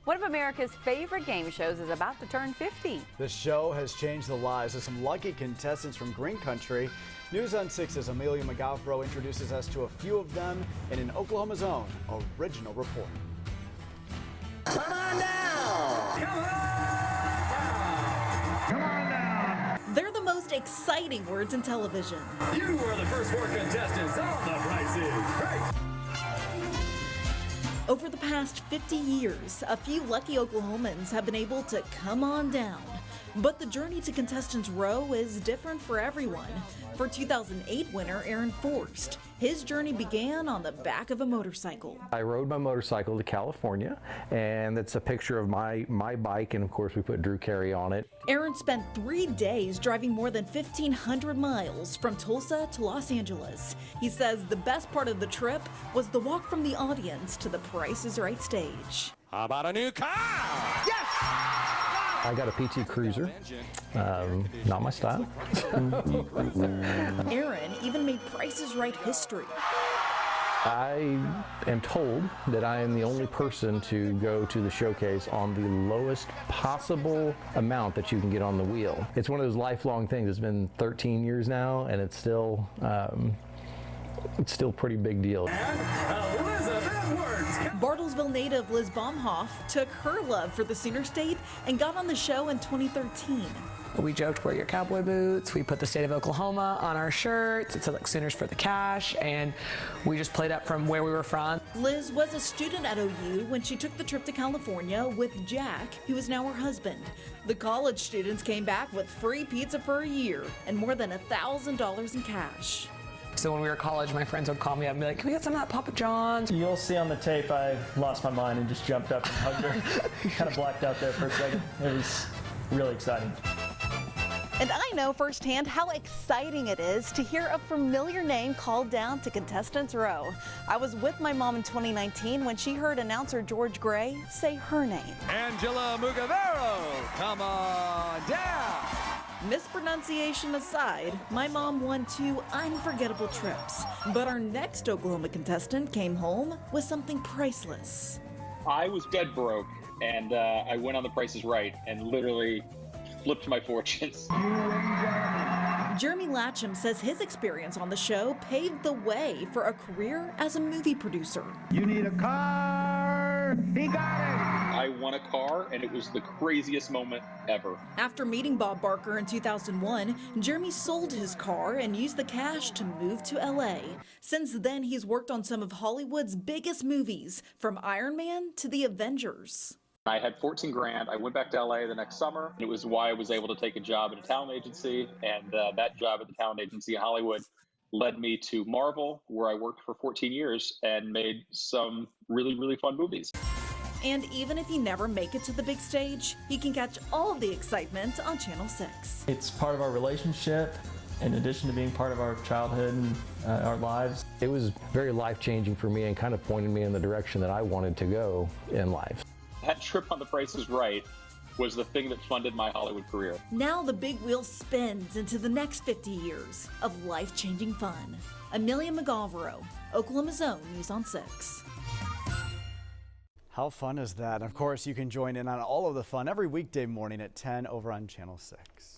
One of America's favorite game shows is about to turn 50. The show has changed the lives of some lucky contestants from Green Country. News on 6's Amelia Mugavero introduces us to a few of them in an Oklahoma's own original report. Come on down! Come on down! Come on down! They're the most exciting words in television. You are the first 4 contestants on The Price is Right. Over the past 50 years, a few lucky Oklahomans have been able to come on down. But the journey to Contestants Row is different for everyone. For 2008 winner Aaron Forrest, his journey began on the back of a motorcycle. I rode my motorcycle to California, and it's a picture of my bike, and of course we put Drew Carey on it. Aaron spent 3 days driving more than 1,500 miles from Tulsa to Los Angeles. He says the best part of the trip was the walk from the audience to the Price is Right stage. How about a new car? Yes! I got a PT Cruiser, not my style. Aaron even made Price is Right history. I am told that I am the only person to go to the showcase on the lowest possible amount that you can get on the wheel. It's one of those lifelong things. It's been 13 years now, and it's still a pretty big deal. Bartlesville native Liz Baumhoff took her love for the Sooner State and got on the show in 2013. We joked, wear your cowboy boots. We put the state of Oklahoma on our shirts. It said like Sooners for the cash, and we just played up from where we were from. Liz was a student at OU when she took the trip to California with Jack, who is now her husband. The college students came back with free pizza for a year and more than $1,000 in cash. So when we were in college, my friends would call me up and be like, can we get some of that Papa John's? You'll see on the tape I lost my mind and just jumped up and hugged her. Kind of blacked out there for a second. It was really exciting. And I know firsthand how exciting it is to hear a familiar name called down to Contestants Row. I was with my mom in 2019 when she heard announcer George Gray say her name. Amelia Mugavero, come on down! Mispronunciation aside, my mom won 2 unforgettable trips. But our next Oklahoma contestant came home with something priceless. I was dead broke, and I went on The Price is Right and literally flipped my fortunes. Jeremy Latcham says his experience on the show paved the way for a career as a movie producer. You need a car. He got it. I won a car, and it was the craziest moment ever. After meeting Bob Barker in 2001, Jeremy sold his car and used the cash to move to LA. Since then, he's worked on some of Hollywood's biggest movies, from Iron Man to The Avengers. I had 14 grand. I went back to LA the next summer. It was why I was able to take a job at a talent agency, and that job at the talent agency in Hollywood led me to Marvel, where I worked for 14 years and made some really, really fun movies. And even if you never make it to the big stage, you can catch all the excitement on Channel 6. It's part of our relationship, in addition to being part of our childhood and our lives. It was very life-changing for me and kind of pointed me in the direction that I wanted to go in life. That trip on The Price is Right was the thing that funded my Hollywood career. Now the big wheel spins into the next 50 years of life-changing fun. Amelia Mugavero, Oklahoma's own News on 6. How fun is that? And of course, you can join in on all of the fun every weekday morning at 10 over on Channel 6.